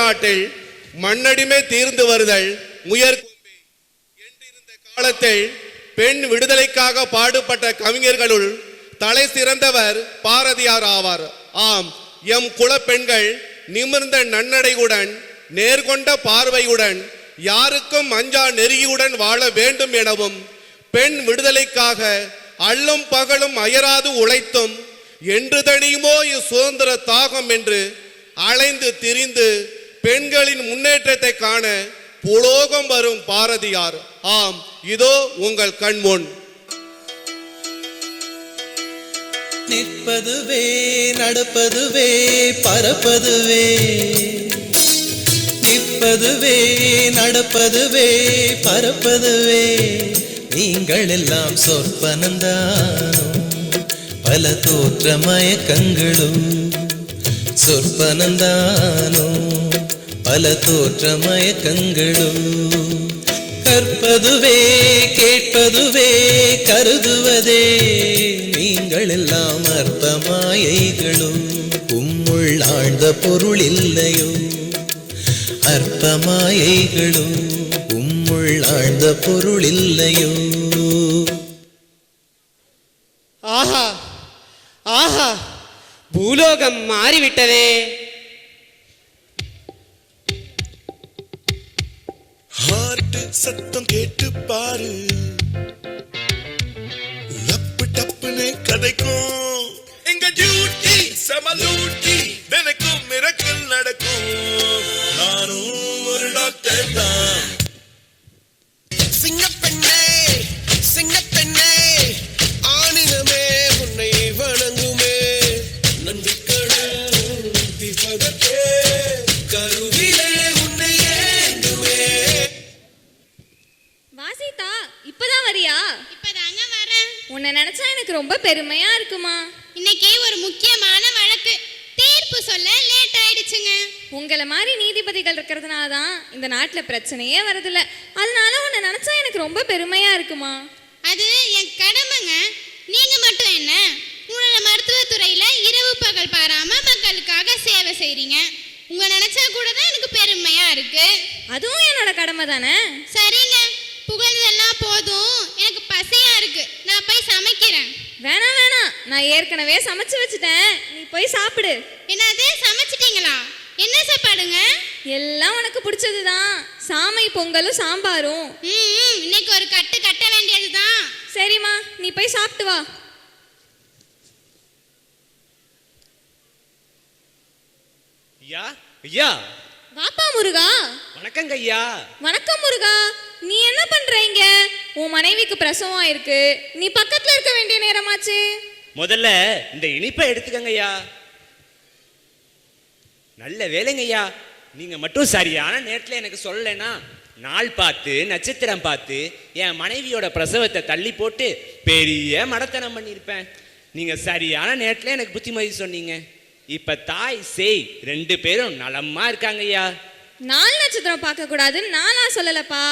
நாட்டில் மண்ணடிமை தீர்ந்து வருதல் முயற் என்றிருந்த காலத்தில் பெண் விடுதலைக்காக பாடுபட்ட கவிஞர்களுள் தலை சிறந்தவர் பாரதியார் ஆவார். ஆம், எம் குல பெண்கள் நிமிர்ந்த நன்னடையுடன் நேர்கொண்ட பார்வையுடன் யாருக்கும் அஞ்சா நெறியுடன் வாழ வேண்டும் எனவும் பெண் விடுதலைக்காக அல்லும் பகலும் அயராது உழைத்தும் என்று தனியுமோ சுதந்திர தாகம் என்று அலைந்து திரிந்து பெண்களின் முன்னேற்றத்தை காண புலோகம் வரும் பாரதியார். ஆம், இதோ உங்கள் கண்முன். நிற்பதுவே நடப்பதுவே பறப்பதுவே, நிற்பதுவே நடப்பதுவே பறப்பதுவே, நீங்கள் எல்லாம் சொற்பனந்தானோ பல தோற்ற மயக்கங்களும், சொற்பனந்தானோ பல தோற்ற மயக்கங்களும், கற்பதுவே கேட்பதுவே கருதுவதே, நீங்கள் எல்லாம் அற்ப மாயைகளும், உம்முள் ஆழ்ந்த பொருள் இல்லையோ அற்ப மாயைகளும், உம்முள் ஆழ்ந்த பொருள் இல்லையோ. ஆஹா ஆஹா, பூலோகம் மாறிவிட்டதே. ஹார்ட் சத்தம் கேட்டு பாரு, லப்பு டப்புன்னு கதைக்கும். எங்க டியூட்டி சமலூட்டி, தினைக்கும் மிரக்கல் நடக்கும். நானும் ஒரு டாக்டர் தான். சிங்கப்பெண்ணே சிங்கப்பெண்ணே, ஆணினமே உன்னை வணங்குமே. நந்திக்கடல் திபகத்தே கருவிலே உன்னை ஏந்துமே. வாசிதா, இப்பதான் வரியா? இப்பதாங்க வரேன். உன்னை நினைச்சா எனக்கு ரொம்ப பெருமையா இருக்குமா. இன்னைக்கு ஒரு முக்கியமான வழக்கு, தீர்ப்பு சொல்ல லேட் ஆயிடுச்சுங்க. உங்களை மாதிரி நீதிபதிகள் இருக்கிறதுனால தான் இந்த நாட்டுல பிரச்சனையே வரதில்ல. அதனால உன்னை நினைச்சா எனக்கு ரொம்ப பெருமையா இருக்குமா. அது என் கடமைங்க. நீங்க மட்டும் என்ன, உங்களோட மருத்துவத்துறையில இரவு பகல் பாராம மக்களுக்காக சேவை செய்றீங்க. உங்க நினைச்சா கூட தான் எனக்கு பெருமையா இருக்கு. அதுவும் என்னோட கடமை தானே. சரிங்க, புகழ்ந்ததெல்லாம் போதும், எனக்கு பசியா இருக்கு. நான் போய் சமைக்கிறேன். வேணாம் வேணாம், நான் ஏற்கனவே சமைச்சு வச்சுட்டேன், நீ போய் சாப்பிடு. என்னது, சமைச்சிட்டீங்களா? என்ன சாப்பாடுங்க? எல்லாம் உனக்கு பிடிச்சதுதான், சாமை பொங்கலும் சாம்பாரும். இன்னைக்கு ஒரு கட்டு கட்ட வேண்டியதுதான். சரிம்மா, நீ போய் சாப்பிட்டு வா. ஐயா ஐயா. வாப்பா முருகா. வணக்கங்க ஐயா. வணக்கம் முருகா. நீ என்ன பண்ற இங்க? உன் மனைவிக்கு பிரசவம் ஆயிருக்கு, நீ பக்கத்துல இருக்க வேண்டிய நேரமாச்சு. முதல்ல இந்த இனிப்பை எடுத்துக்கங்க ஐயா. நல்ல வேலைங்க ஐயா, நீங்க மட்டும் சரியான நேரத்தில் எனக்கு சொல்லலைன்னா நாள் பார்த்து நட்சத்திரம் பார்த்து என் மனைவியோட பிரசவத்தை தள்ளி போட்டு பெரிய மடத்தனம் பண்ணியிருப்பேன். நீங்க சரியான நேரத்தில் எனக்கு புத்திமதி சொன்னீங்க. இப்ப தாய் சேய் ரெண்டு பேரும் நலமா இருக்காங்க ஐயா. நாள் நட்சத்திரம் பார்க்க கூடாதுன்னு நானா சொல்லலப்பா.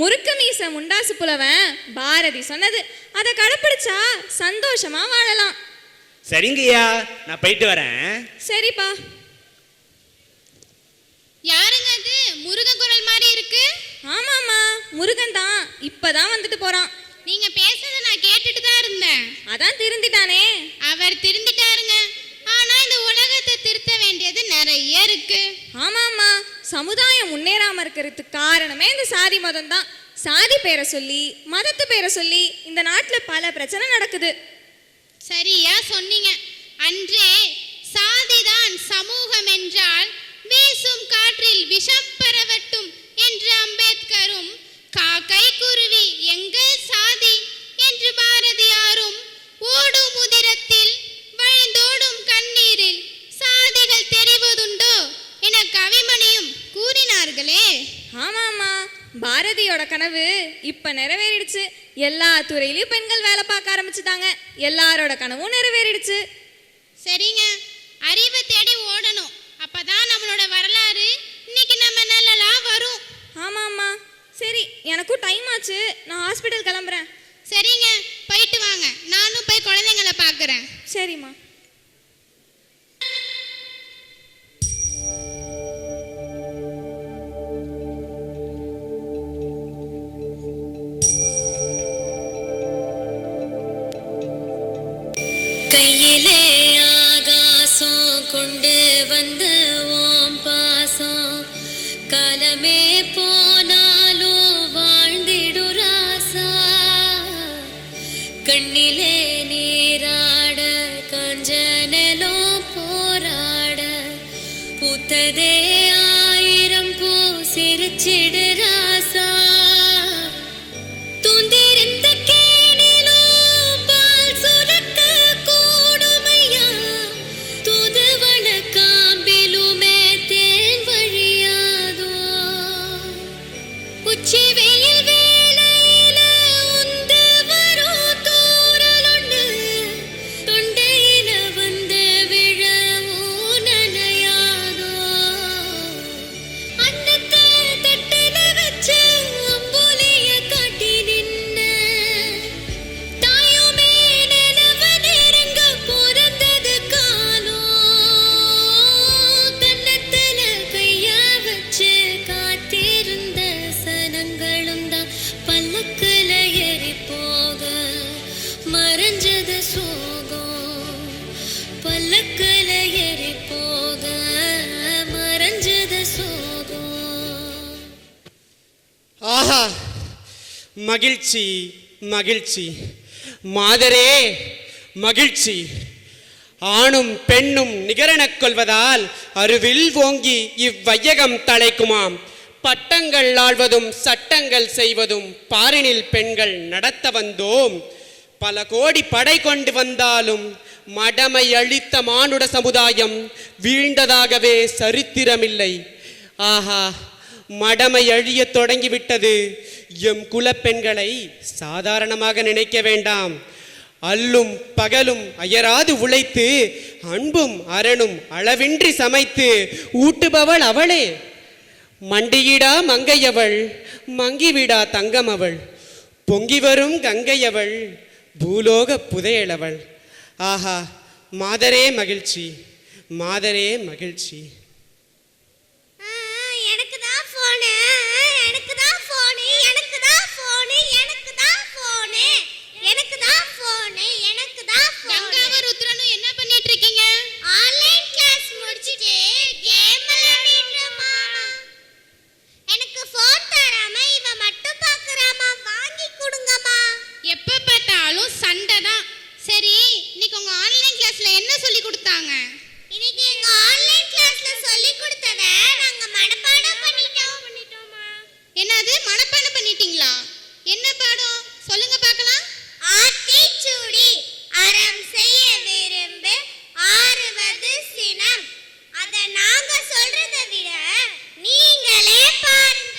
முறுக்கு மீச முண்டாசு புலவன் பாரதி சொன்னது. அதை கடைப்பிடிச்சா சந்தோஷமா வாழலாம். சரிங்கய்யா, நான் போயிட்டு வரேன். சரிப்பா. யாருங்க அது? முருகன் குரல் மாதிரி இருக்கு. ஆமாமா, முருகன் தான். இப்பதான் வந்துட்டு போறான். நீங்க பேசுறத நான் கேட்டுட்டு தான் இருந்தேன். அதான் திருந்திட்டானே. அவர் திருந்திட்டாருங்க. ஆனா இந்த உலகத்தை திருத்த வேண்டியது நிறைய இருக்கு. ஆமாமா, சமுதாயம் முன்னேறாம இருக்கிறதுக்கு காரணமே இந்த சாதி மதம் தான். சாதி பேரை சொல்லி மதத்து பேரை சொல்லி இந்த நாட்டுல பல பிரச்சனை நடக்குது. சரியா சொன்னீங்க. அன்றே சாதிதான் சமூகம் என்றால் வீசும் காற்றில் விஷம் பரவட்டும் என்று அம்பேத்கரும், காக்கை குருவி எங்கள் சாதி என்று பாரதியாரும், ஓடும் உதிரத்தில் வழிந்தோடும் கண்ணீரில் சாதிகள் தெரிவதுண்டோ என கவிமணியும் கூறினார்களே. ஆமாமா, பாரதியோட கனவு இப்ப நிறைவேறிடுச்சு. எல்லா துறையிலும் பெண்கள் வேலை பார்க்க ஆரம்பிச்சுட்டாங்க. எல்லாரோட கனவும் நிறைவேறிடுச்சு. சரிங்க, அறிவை தேடி ஓடணும். அப்பதான் நம்மளோட வரலாறு இன்னைக்கு நம்ம நல்லா வரும். ஆமாம்மா, சரி, எனக்கும் டைம் ஆச்சு, நான் ஹாஸ்பிட்டல் கிளம்புறேன். சரிங்க, போயிட்டு வாங்க. நானும் போய் குழந்தைங்களை பார்க்குறேன். கையிலே ஆகாசம் கொண்டு வந்த ஓம் பாசம் காலமே போனாலும் வாழ்ந்திடு ராசா கண்ணிலே நீராட கஞ்சனலோ போராட பூத்ததே ஆயிரம் பூ சிரிச்சிடு ராசா தூந்திருந்த கேணிலோ பால் சுரக்க கூடுமையா தூதுவன காம்பிலுமே தேன் வழியாதோ உச்சி வெயில் வேளையில உந்து வரும் தூறலொன்று தொண்டையில வந்து விழவும் நனையாதோ அன்னத்தை தட்டுல வச்சு அம்புலிய காட்டி நின்ன தாயுமே நிலவ நெருங்க பிறந்தது காலோ கன்னத்துல கைய வச்சு காத்திருந்த சனங்களும் தான் பல்லக்குல ஏறி போக மறைஞ்சது சோகம் பல்லக்குல ஏறி போக மறைஞ்சது சோகம் ஆஹா மகிழ்ச்சி மகிழ்ச்சி மாதரே மகிழ்ச்சி ஆணும் பெண்ணும் நிகரெனக் கொள்வதால் அருவில் ஓங்கி இவ்வையகம் தழைக்குமாம் பட்டங்கள் ஆள்வதும் சட்டங்கள் செய்வதும் பாரினில் பெண்கள் நடத்த வந்தோம் பல கோடி படை கொண்டு வந்தாலும் மடமை அழித்த மானுட சமுதாயம் வீழ்ந்ததாகவே சரித்திரமில்லை ஆஹா மடமை அழியத் தொடங்கிவிட்டது எம் குலப்பெண்களை சாதாரணமாக நினைக்க வேண்டாம் அல்லும் பகலும் அயராது உழைத்து அன்பும் அரணும் அளவின்றி சமைத்து ஊட்டுபவள் அவளே மண்டியிடா மங்கையவள் மங்கிவிடா தங்கம் அவள் பொங்கி வரும் கங்கையவள் பூலோக புதையளவள் ஆஹா மாதரே மகிழ்ச்சி மாதரே மகிழ்ச்சி எனக்கு தான் போனு எனக்கு தான் போனு எனக்கு தான் போனு எனக்கு தான் போனு எனக்கு தான் போனு எனக்கு தான் கங்காவும் ருத்ரனும் என்ன பண்ணிட்டு இருக்கீங்க? ஆன்லைன் கிளாஸ் முடிச்சிட்டு கேம் விளையாடிட்டோமா எனக்கு ஃபோன் தராம இவ மட்டும் பாக்குறாமா வாங்கி கொடுங்கம்மா எப்ப பார்த்தாலும் சண்டை தான். சரி, இன்னைக்கு உங்க ஆன்லைன் கிளாஸ்ல என்ன சொல்லி கொடுத்தாங்க? இன்னைக்கு எங்க ஆன்லைன் கிளாஸ்ல சொல்லி கொடுத்தத நாங்க மனப்பாடம் பண்ணிட்டோமா என்னது மனப்பாடம் பண்ணிட்டீங்களா? என்ன பாடம் சொல்லுங்க பார்க்கலாம். ஆத்திச்சூடி அறம் செய்ய விரும்பு ஆறுவது சினம் அத நாங்க சொல்றதை விட நீங்களே பாருங்க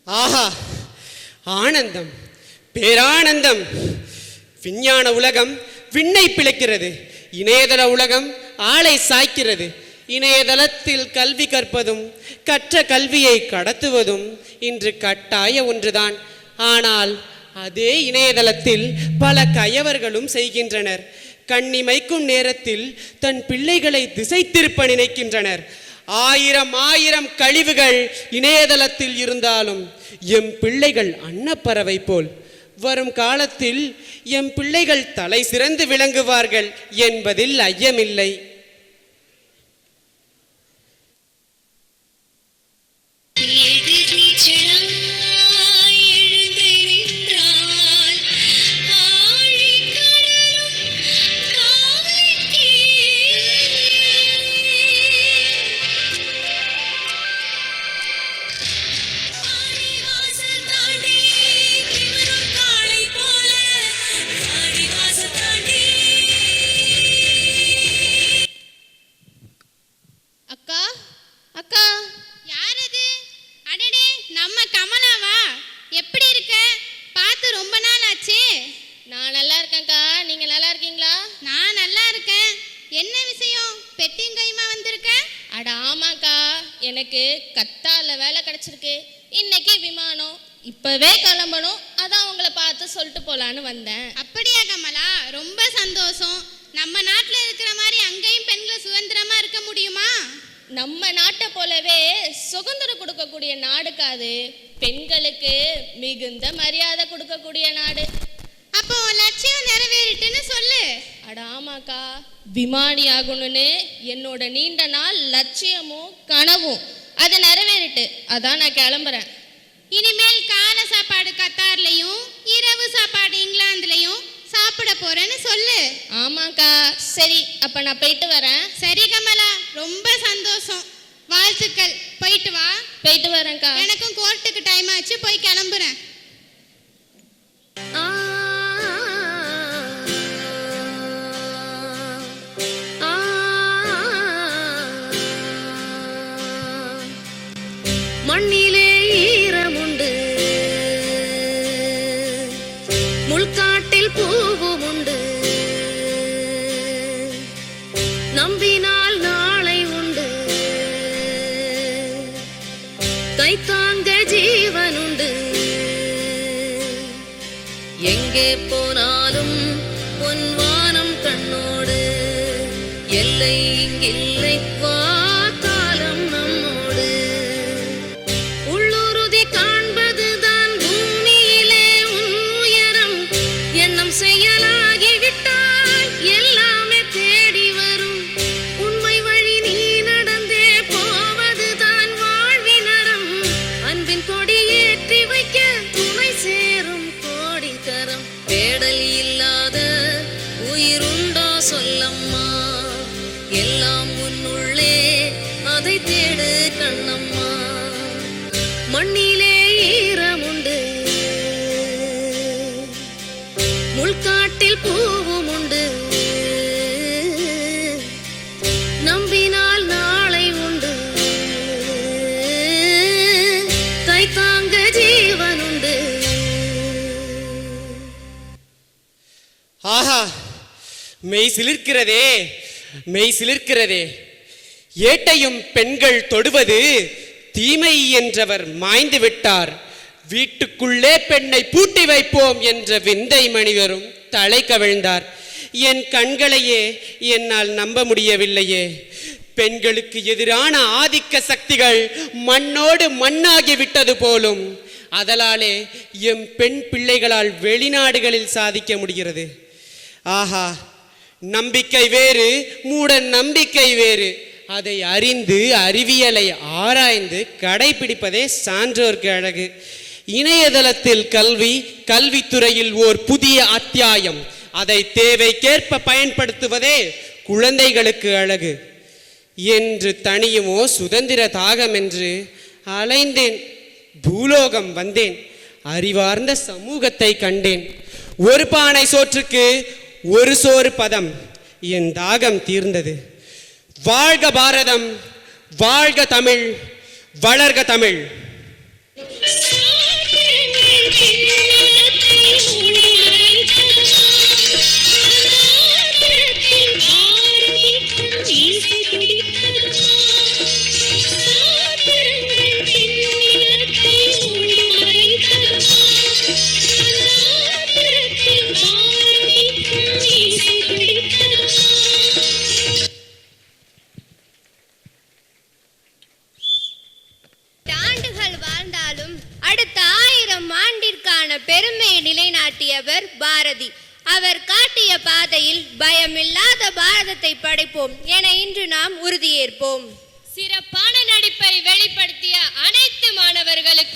ஆஹா ஆனந்தம் பேரானந்தம் விஞ்ஞான உலகம் விண்ணை பிழைக்கிறது இணையதள உலகம் ஆளை சாய்க்கிறது இணையதளத்தில் கல்வி கற்பதும் கற்ற கல்வியை கடத்துவதும் இன்று கட்டாய ஒன்றுதான் ஆனால் அதே இணையதளத்தில் பல கயவர்களும் செய்கின்றனர் கண்ணிமைக்கும் நேரத்தில் தன் பிள்ளைகளை திசை திருப்ப நினைக்கின்றனர் ஆயிரம் கழிவுகள் இணையதளத்தில் இருந்தாலும் எம் பிள்ளைகள் அன்னப்பறவை போல் வரும் காலத்தில் எம் பிள்ளைகள் தலை சிறந்து விளங்குவார்கள் என்பதில் ஐயமில்லை எழுந்து நின்றால் ஆழி கடலும் நம்ம கமலாவா? எப்படி இருக்க? பார்த்து ரொம்ப நாள் ஆச்சு. நான் நல்லா இருக்கேன்க்கா, நீங்க நல்லா இருக்கீங்களா? நான் நல்லா இருக்கேன். என்ன விஷயம்? பெட்டியும் கையுமா வந்திருக்க? அட ஆமாக்கா, எனக்கு கத்தால வேலை கிடைச்சிருக்கு. இன்னைக்கு விமானம், இப்பவே கிளம்பணும். அதான் உங்களை பார்த்து சொல்லிட்டு போலான்னு வந்தேன். அப்படியா கமலா? ரொம்ப சந்தோஷம். நம்ம நாட்டில் இருக்கிற மாதிரி அங்கேயும் பெண்கள் சுதந்திரமா இருக்க முடியுமா? நம்ம நாட்டை போலவே சுதந்திரம் கொடுக்கக்கூடிய நாடுக்காது, பெண்களுக்கு மிகுந்த மரியாதை கொடுக்கக்கூடிய நாடு. அப்போ உன் லட்சியம் நிறைவேறிட்டுன்னு சொல்லு. அட ஆமாக்கா, விமானி ஆகணும்னு என்னோட நீண்ட நாள் லட்சியமும் கனவும் அது நிறைவேறிட்டு. அதான் நான் கிளம்புறேன். இனிமேல் காலை சாப்பாடு கத்தார்லையும் இரவு சாப்பாடு இங்கிலாந்துலையும் சாப்பிட போறேன்னு சொல்லு. ஆமாக்கா, சரி அப்ப நான் போயிட்டு வரேன். சரி கமலா, ரொம்ப சந்தோஷம். வாழ்த்துக்கள். போயிட்டு வா. போயிட்டு வரேன்க்கா. எனக்கும் கோர்ட்டுக்கு டைம் ஆச்சு, போய் கிளம்புறேன். மண்ணிலே ஈரமுண்டு, முள்காட்டில் பூவும் உண்டு, நம்பினால் நாளை உண்டு, கைத்தாங்க ஜீவனுண்டு. எங்கே போனாலும் பொன்வானம் கண்ணோடு, எல்லை இங்கில்லை வா காலம் நம்மோடு. உள்ளுறுதி காண்பதுதான் பூமியிலே உன் உயரம், எண்ணம் செயலாகிவிட்டால் எல்லாமே தேடி வரும். உண்மை வழி நீ நடந்தே போவதுதான் வாழ்வினரம், அன்பின் கொடி ஏற்றி வைக்க துணை சேரும் கோடி கரம். தேடல் இல்லாத உயிருண்டோ சொல்லம்மா, எல்லாம் உன்னுள்ளே அதை தேடு கண்ணம்மா. மண்ணிலே ஈரமுண்டு, முள்காட்டில் பூவும் உண்டு, நம்பினால் நாளை உண்டு, கைத்தாங்க ஜீவனுண்டு. ஆஹா, மெய் சிலிர்க்கிறதே, மெய் சிலிர்க்கிறதே. ஏட்டையும் பெண்கள் தொடுவது தீமை என்றவர் மாய்ந்து விட்டார். வீட்டுக்குள்ளே பெண்ணை பூட்டி வைப்போம் என்ற விந்தை மனிதரும் தலை கவிழ்ந்தார். என் கண்களையே என்னால் நம்ப முடியவில்லையே. பெண்களுக்கு எதிரான ஆதிக்க சக்திகள் மண்ணோடு மண்ணாகிவிட்டது போலும். அதனாலே எம் பெண் பிள்ளைகளால் வெளிநாடுகளில் சாதிக்க முடிகிறது. ஆஹா, நம்பிக்கை வேறு, மூட நம்பிக்கை வேறு. அதை அறிந்து அறிவியலை ஆராய்ந்து கடைபிடிப்பதே சான்றோர்க்கு அழகு. இணையதளத்தில் கல்வி, கல்வித்துறையில் ஓர் புதிய அத்தியாயம். அதை தேவைக்கேற்ப பயன்படுத்துவதே குழந்தைகளுக்கு அழகு. என்று தனியுமோ சுதந்திர தாகம் என்று அலைந்தேன். பூலோகம் வந்தேன், அறிவார்ந்த சமூகத்தை கண்டேன். ஒரு பானை சோற்றுக்கு ஒரு சோறு பதம். என் தாகம் தீர்ந்தது. வாழ்க பாரதம், வாழ்க தமிழ், வளர்க தமிழ். பெருமையை நிலைநாட்டியவர் பாரதி. அவர் காட்டிய பாதையில் பயமில்லாத பாரதத்தை படைப்போம் என இன்று நாம் உறுதியேற்போம். சிறப்பான நடிப்பை வெளிப்படுத்திய அனைத்து மாணவர்களுக்கு